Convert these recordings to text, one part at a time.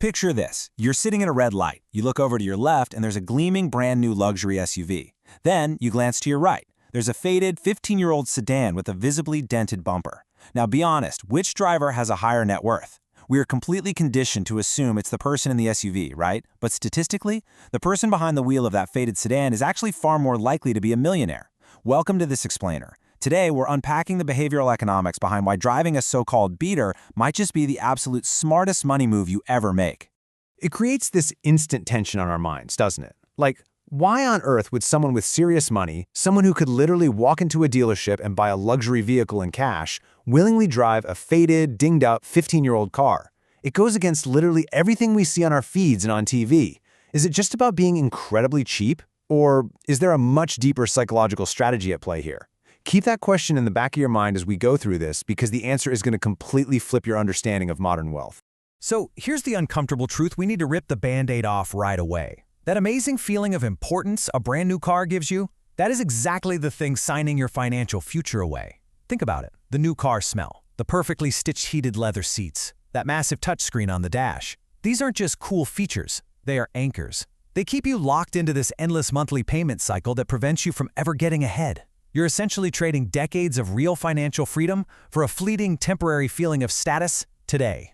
Picture this. You're sitting at a red light. You look over to your left and there's a gleaming brand new luxury SUV. Then you glance to your right. There's a faded 15-year-old sedan with a visibly dented bumper. Now be honest, which driver has a higher net worth? We are completely conditioned to assume it's the person in the SUV, right? But statistically, the person behind the wheel of that faded sedan is actually far more likely to be a millionaire. Welcome to This Explainer. Today, we're unpacking the behavioral economics behind why driving a so-called beater might just be the absolute smartest money move you ever make. It creates this instant tension on our minds, doesn't it? Like, why on earth would someone with serious money, someone who could literally walk into a dealership and buy a luxury vehicle in cash, willingly drive a faded, dinged-up 15-year-old car? It goes against literally everything we see on our feeds and on TV. Is it just about being incredibly cheap? Or is there a much deeper psychological strategy at play here? Keep that question in the back of your mind as we go through this, because the answer is going to completely flip your understanding of modern wealth. So here's the uncomfortable truth we need to rip the Band-Aid off right away. That amazing feeling of importance a brand new car gives you, that is exactly the thing signing your financial future away. Think about it. The new car smell, the perfectly stitched heated leather seats, that massive touchscreen on the dash. These aren't just cool features, they are anchors. They keep you locked into this endless monthly payment cycle that prevents you from ever getting ahead. You're essentially trading decades of real financial freedom for a fleeting temporary feeling of status today.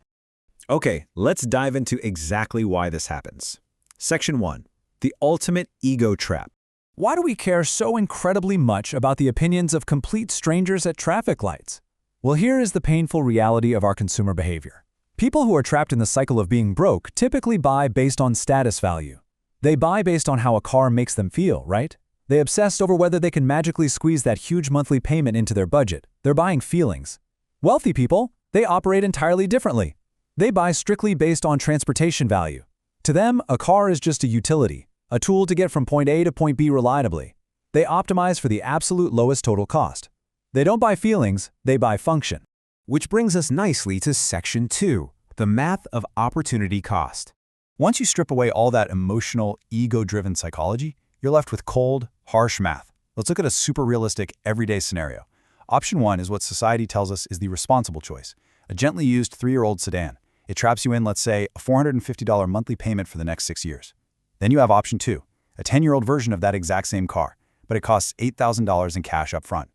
Okay, let's dive into exactly why this happens. Section 1. The ultimate ego trap. Why do we care so incredibly much about the opinions of complete strangers at traffic lights? Well, here is the painful reality of our consumer behavior. People who are trapped in the cycle of being broke typically buy based on status value. They buy based on how a car makes them feel, right? They obsess over whether they can magically squeeze that huge monthly payment into their budget. They're buying feelings. Wealthy people, they operate entirely differently. They buy strictly based on transportation value. To them, a car is just a utility, a tool to get from point A to point B reliably. They optimize for the absolute lowest total cost. They don't buy feelings, they buy function. Which brings us nicely to Section 2, the math of opportunity cost. Once you strip away all that emotional, ego-driven psychology, you're left with cold, harsh math. Let's look at a super realistic, everyday scenario. Option 1 is what society tells us is the responsible choice, a gently used 3-year-old sedan. It traps you in, let's say, a $450 monthly payment for the next 6 years. Then you have option 2, a 10-year-old version of that exact same car, but it costs $8,000 in cash up front.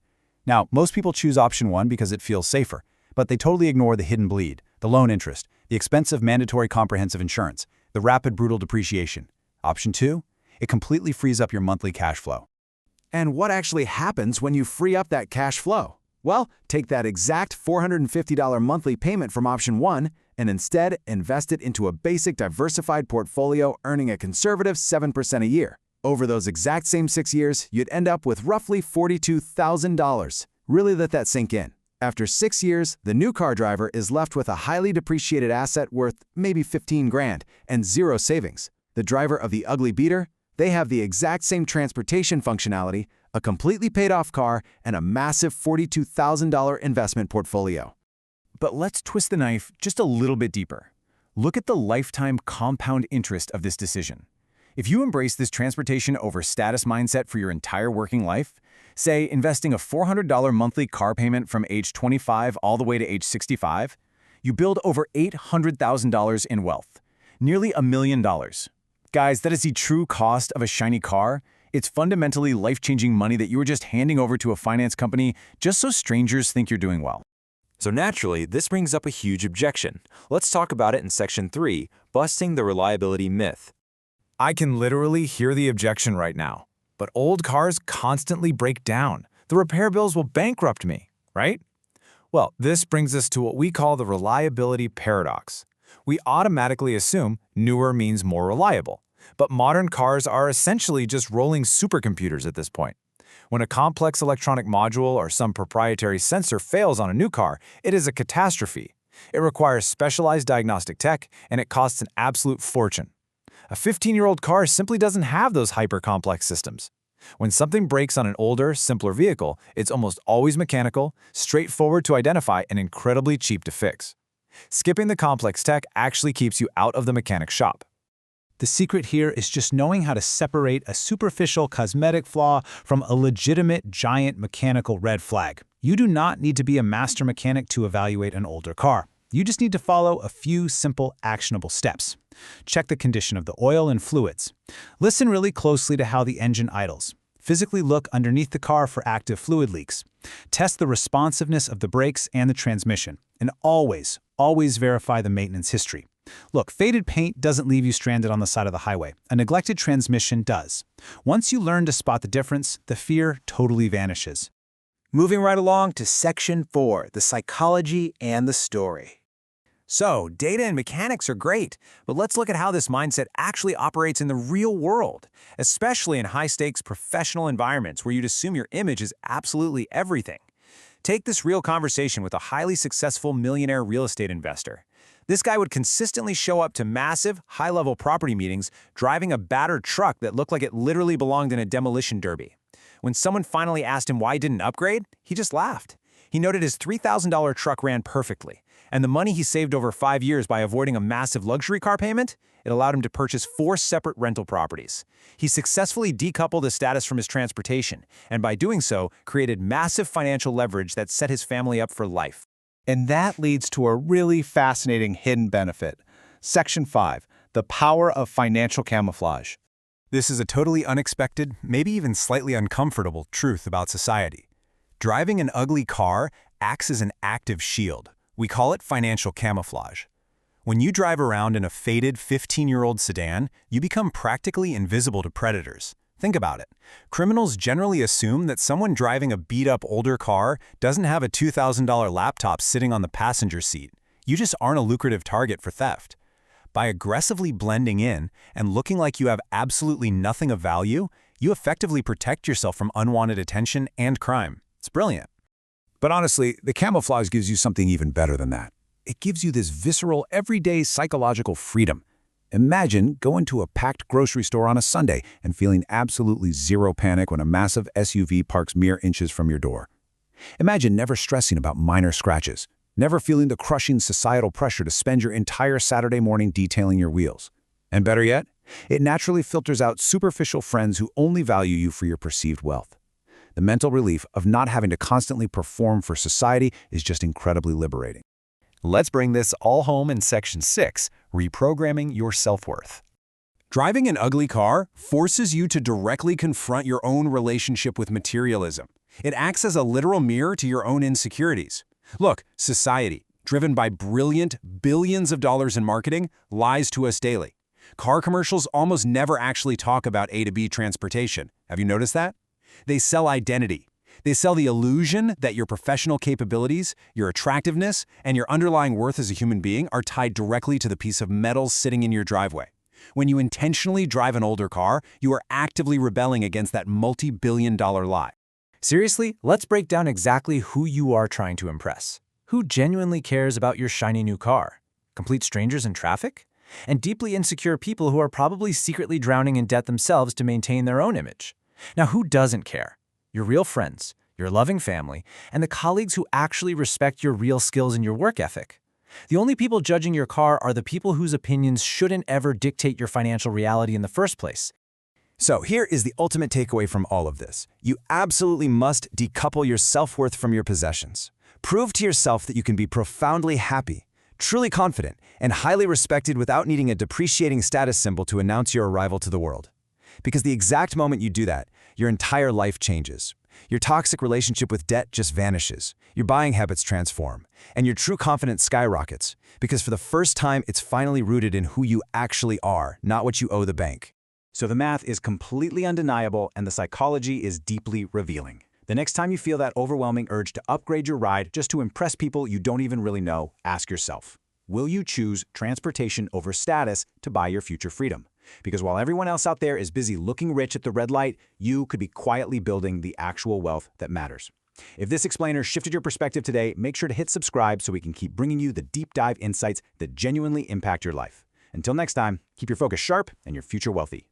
Now, most people choose option 1 because it feels safer, but they totally ignore the hidden bleed, the loan interest, the expensive mandatory comprehensive insurance, the rapid brutal depreciation. Option 2, it completely frees up your monthly cash flow. And what actually happens when you free up that cash flow? Well, take that exact $450 monthly payment from option 1 and instead invest it into a basic diversified portfolio earning a conservative 7% a year. Over those exact same 6 years, you'd end up with roughly $42,000. Really let that sink in. After 6 years, the new car driver is left with a highly depreciated asset worth maybe 15 grand and zero savings. The driver of the ugly beater, they have the exact same transportation functionality, a completely paid-off car, and a massive $42,000 investment portfolio. But let's twist the knife just a little bit deeper. Look at the lifetime compound interest of this decision. If you embrace this transportation over status mindset for your entire working life, say investing a $400 monthly car payment from age 25 all the way to age 65, you build over $800,000 in wealth, nearly $1 million. Guys, that is the true cost of a shiny car. It's fundamentally life-changing money that you are just handing over to a finance company just so strangers think you're doing well. So naturally, this brings up a huge objection. Let's talk about it in Section 3, busting the reliability myth. I can literally hear the objection right now. But old cars constantly break down. The repair bills will bankrupt me, right? Well, this brings us to what we call the reliability paradox. We automatically assume newer means more reliable. But modern cars are essentially just rolling supercomputers at this point. When a complex electronic module or some proprietary sensor fails on a new car, it is a catastrophe. It requires specialized diagnostic tech, and it costs an absolute fortune. A 15-year-old car simply doesn't have those hyper-complex systems. When something breaks on an older, simpler vehicle, it's almost always mechanical, straightforward to identify, and incredibly cheap to fix. Skipping the complex tech actually keeps you out of the mechanic shop. The secret here is just knowing how to separate a superficial cosmetic flaw from a legitimate giant mechanical red flag. You do not need to be a master mechanic to evaluate an older car. You just need to follow a few simple, actionable steps. Check the condition of the oil and fluids. Listen really closely to how the engine idles. Physically look underneath the car for active fluid leaks. Test the responsiveness of the brakes and the transmission. And always verify the maintenance history. Look, faded paint doesn't leave you stranded on the side of the highway. A neglected transmission does. Once you learn to spot the difference, the fear totally vanishes. Moving right along to Section 4, the psychology and the story. So, data and mechanics are great, but let's look at how this mindset actually operates in the real world, especially in high-stakes professional environments where you'd assume your image is absolutely everything. Take this real conversation with a highly successful millionaire real estate investor. This guy would consistently show up to massive, high-level property meetings driving a battered truck that looked like it literally belonged in a demolition derby. When someone finally asked him why he didn't upgrade, he just laughed. He noted his $3,000 truck ran perfectly, and the money he saved over 5 years by avoiding a massive luxury car payment, it allowed him to purchase 4 separate rental properties. He successfully decoupled his status from his transportation, and by doing so, created massive financial leverage that set his family up for life. And that leads to a really fascinating hidden benefit. Section 5, the power of financial camouflage. This is a totally unexpected, maybe even slightly uncomfortable truth about society. Driving an ugly car acts as an active shield. We call it financial camouflage. When you drive around in a faded 15-year-old sedan, you become practically invisible to predators. Think about it. Criminals generally assume that someone driving a beat-up older car doesn't have a $2,000 laptop sitting on the passenger seat. You just aren't a lucrative target for theft. By aggressively blending in and looking like you have absolutely nothing of value, you effectively protect yourself from unwanted attention and crime. It's brilliant. But honestly, the camouflage gives you something even better than that. It gives you this visceral, everyday psychological freedom. Imagine going to a packed grocery store on a Sunday and feeling absolutely zero panic when a massive SUV parks mere inches from your door. Imagine never stressing about minor scratches, never feeling the crushing societal pressure to spend your entire Saturday morning detailing your wheels. And better yet, it naturally filters out superficial friends who only value you for your perceived wealth. The mental relief of not having to constantly perform for society is just incredibly liberating. Let's bring this all home in Section 6, reprogramming your self-worth. Driving an ugly car forces you to directly confront your own relationship with materialism. It acts as a literal mirror to your own insecurities. Look, society, driven by brilliant billions of dollars in marketing, lies to us daily. Car commercials almost never actually talk about A to B transportation. Have you noticed that? They sell identity. They sell the illusion that your professional capabilities, your attractiveness, and your underlying worth as a human being are tied directly to the piece of metal sitting in your driveway. When you intentionally drive an older car, you are actively rebelling against that multi-billion-dollar lie. Seriously, let's break down exactly who you are trying to impress. Who genuinely cares about your shiny new car? Complete strangers in traffic? And deeply insecure people who are probably secretly drowning in debt themselves to maintain their own image. Now, who doesn't care? Your real friends, your loving family, and the colleagues who actually respect your real skills and your work ethic. The only people judging your car are the people whose opinions shouldn't ever dictate your financial reality in the first place. So here is the ultimate takeaway from all of this. You absolutely must decouple your self-worth from your possessions. Prove to yourself that you can be profoundly happy, truly confident, and highly respected without needing a depreciating status symbol to announce your arrival to the world. Because the exact moment you do that, your entire life changes. Your toxic relationship with debt just vanishes. Your buying habits transform. And your true confidence skyrockets. Because for the first time, it's finally rooted in who you actually are, not what you owe the bank. So the math is completely undeniable and the psychology is deeply revealing. The next time you feel that overwhelming urge to upgrade your ride just to impress people you don't even really know, ask yourself, will you choose transportation over status to buy your future freedom? Because while everyone else out there is busy looking rich at the red light, you could be quietly building the actual wealth that matters. If this explainer shifted your perspective today, make sure to hit subscribe so we can keep bringing you the deep dive insights that genuinely impact your life. Until next time, keep your focus sharp and your future wealthy.